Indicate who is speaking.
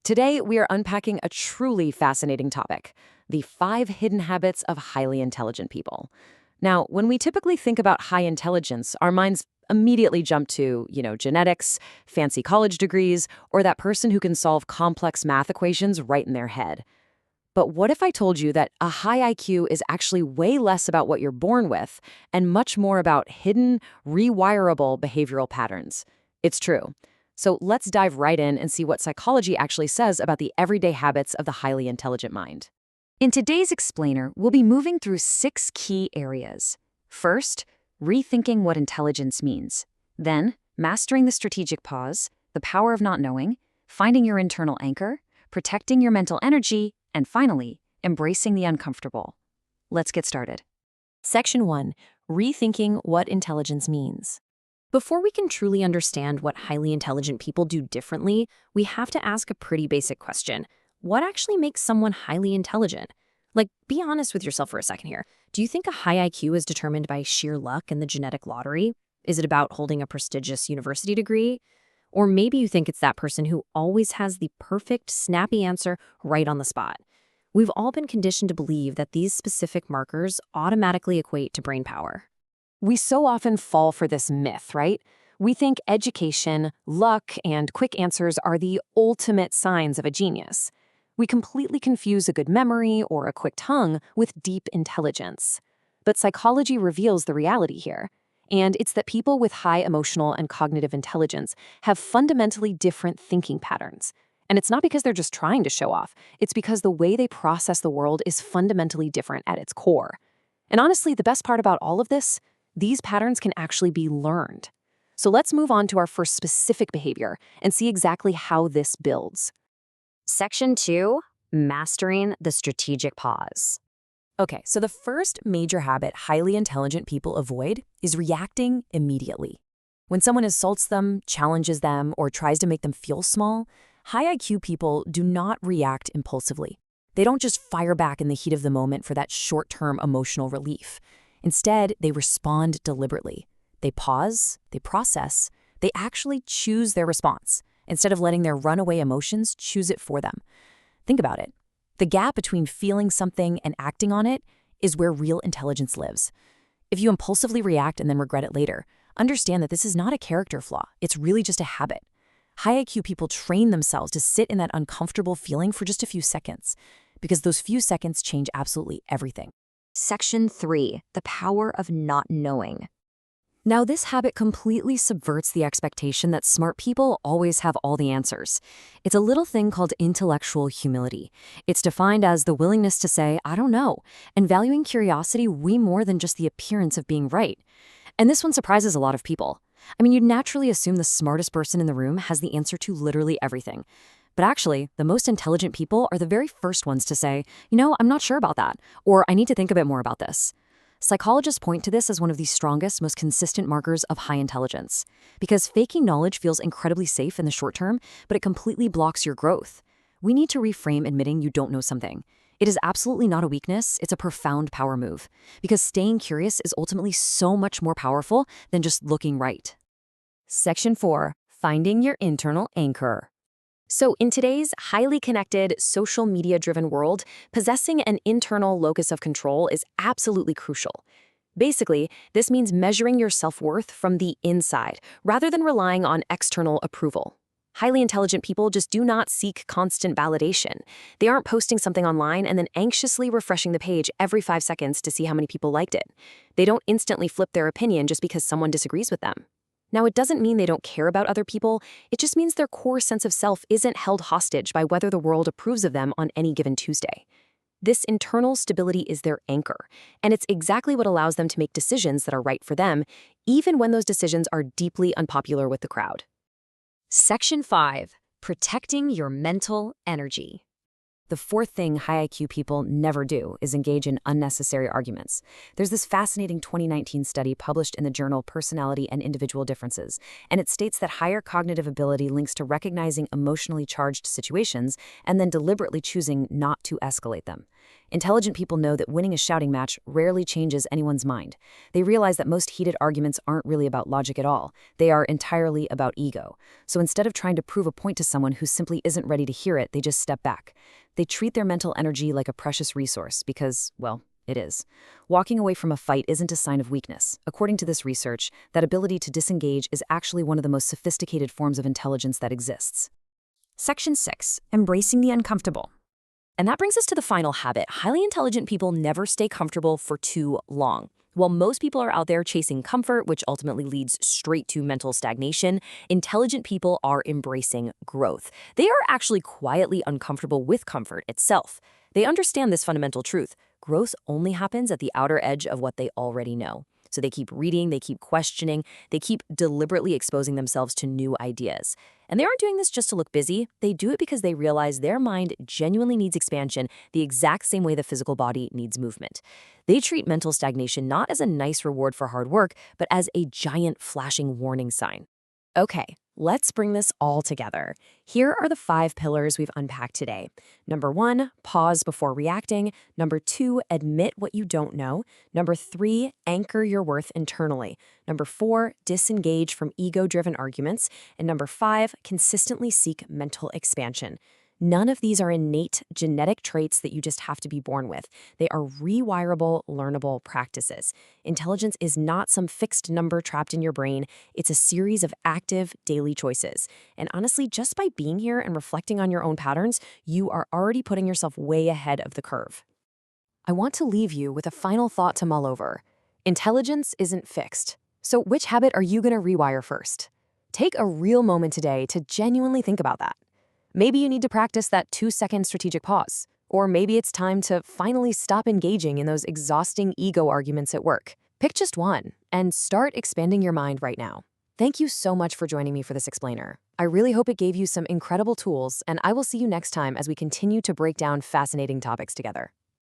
Speaker 1: Today, we are unpacking a truly fascinating topic, the 5 hidden habits of highly intelligent people. Now, when we typically think about high intelligence, our minds immediately jump to, genetics, fancy college degrees, or that person who can solve complex math equations right in their head. But what if I told you that a high IQ is actually way less about what you're born with and much more about hidden, rewirable behavioral patterns? It's true. So let's dive right in and see what psychology actually says about the everyday habits of the highly intelligent mind.
Speaker 2: In today's explainer, we'll be moving through 6 key areas. First, rethinking what intelligence means. Then, mastering the strategic pause, the power of not knowing, finding your internal anchor, protecting your mental energy, and finally, embracing the uncomfortable. Let's get started.
Speaker 3: Section 1. Rethinking what intelligence means. Before we can truly understand what highly intelligent people do differently, we have to ask a pretty basic question. What actually makes someone highly intelligent? Like, be honest with yourself for a second here. Do you think a high IQ is determined by sheer luck and the genetic lottery? Is it about holding a prestigious university degree? Or maybe you think it's that person who always has the perfect, snappy answer right on the spot. We've all been conditioned to believe that these specific markers automatically equate to brain power.
Speaker 1: We so often fall for this myth, right? We think education, luck, and quick answers are the ultimate signs of a genius. We completely confuse a good memory or a quick tongue with deep intelligence. But psychology reveals the reality here. And it's that people with high emotional and cognitive intelligence have fundamentally different thinking patterns. And it's not because they're just trying to show off. It's because the way they process the world is fundamentally different at its core. And honestly, the best part about all of this, these patterns can actually be learned. So let's move on to our first specific behavior and see exactly how this builds.
Speaker 2: Section 2. Mastering the strategic pause.
Speaker 3: Okay, so the first major habit highly intelligent people avoid is reacting immediately. When someone insults them, challenges them, or tries to make them feel small, high IQ people do not react impulsively. They don't just fire back in the heat of the moment for that short-term emotional relief. Instead, they respond deliberately. They pause, they process, they actually choose their response, instead of letting their runaway emotions choose it for them. Think about it. The gap between feeling something and acting on it is where real intelligence lives. If you impulsively react and then regret it later, understand that this is not a character flaw. It's really just a habit. High IQ people train themselves to sit in that uncomfortable feeling for just a few seconds, because those few seconds change absolutely everything.
Speaker 2: Section 3. The power of not knowing.
Speaker 3: Now, this habit completely subverts the expectation that smart people always have all the answers. It's a little thing called intellectual humility. It's defined as the willingness to say, I don't know, and valuing curiosity way more than just the appearance of being right. And this one surprises a lot of people. I mean, you'd naturally assume the smartest person in the room has the answer to literally everything. But actually, the most intelligent people are the very first ones to say, I'm not sure about that, or I need to think a bit more about this. Psychologists point to this as one of the strongest, most consistent markers of high intelligence. Because faking knowledge feels incredibly safe in the short term, but it completely blocks your growth. We need to reframe admitting you don't know something. It is absolutely not a weakness, it's a profound power move. Because staying curious is ultimately so much more powerful than just looking right.
Speaker 1: Section 4. Finding your internal anchor.
Speaker 3: So in today's highly connected, social media-driven world, possessing an internal locus of control is absolutely crucial. Basically, this means measuring your self-worth from the inside, rather than relying on external approval. Highly intelligent people just do not seek constant validation. They aren't posting something online and then anxiously refreshing the page every 5 seconds to see how many people liked it. They don't instantly flip their opinion just because someone disagrees with them. Now, it doesn't mean they don't care about other people, it just means their core sense of self isn't held hostage by whether the world approves of them on any given Tuesday. This internal stability is their anchor, and it's exactly what allows them to make decisions that are right for them, even when those decisions are deeply unpopular with the crowd.
Speaker 2: Section 5. Protecting your mental energy.
Speaker 3: The fourth thing high IQ people never do is engage in unnecessary arguments. There's this fascinating 2019 study published in the journal Personality and Individual Differences, and it states that higher cognitive ability links to recognizing emotionally charged situations and then deliberately choosing not to escalate them. Intelligent people know that winning a shouting match rarely changes anyone's mind. They realize that most heated arguments aren't really about logic at all. They are entirely about ego. So instead of trying to prove a point to someone who simply isn't ready to hear it, they just step back. They treat their mental energy like a precious resource because, well, it is. Walking away from a fight isn't a sign of weakness. According to this research, that ability to disengage is actually one of the most sophisticated forms of intelligence that exists.
Speaker 2: Section 6. Embracing the uncomfortable.
Speaker 1: And that brings us to the final habit. Highly intelligent people never stay comfortable for too long. While most people are out there chasing comfort, which ultimately leads straight to mental stagnation, intelligent people are embracing growth. They are actually quietly uncomfortable with comfort itself. They understand this fundamental truth. Growth only happens at the outer edge of what they already know. So they keep reading, they keep questioning, they keep deliberately exposing themselves to new ideas. And they aren't doing this just to look busy. They do it because they realize their mind genuinely needs expansion the exact same way the physical body needs movement. They treat mental stagnation not as a nice reward for hard work, but as a giant flashing warning sign. Okay, let's bring this all together. Here are the 5 pillars we've unpacked today. Number 1, pause before reacting. Number 2, admit what you don't know. Number 3, anchor your worth internally. Number 4, disengage from ego-driven arguments. And number 5, consistently seek mental expansion. None of these are innate genetic traits that you just have to be born with. They are rewirable, learnable practices. Intelligence is not some fixed number trapped in your brain. It's a series of active, daily choices. And honestly, just by being here and reflecting on your own patterns, you are already putting yourself way ahead of the curve. I want to leave you with a final thought to mull over. Intelligence isn't fixed. So which habit are you going to rewire first? Take a real moment today to genuinely think about that. Maybe you need to practice that 2-second strategic pause. Or maybe it's time to finally stop engaging in those exhausting ego arguments at work. Pick just one and start expanding your mind right now. Thank you so much for joining me for this explainer. I really hope it gave you some incredible tools, and I will see you next time as we continue to break down fascinating topics together.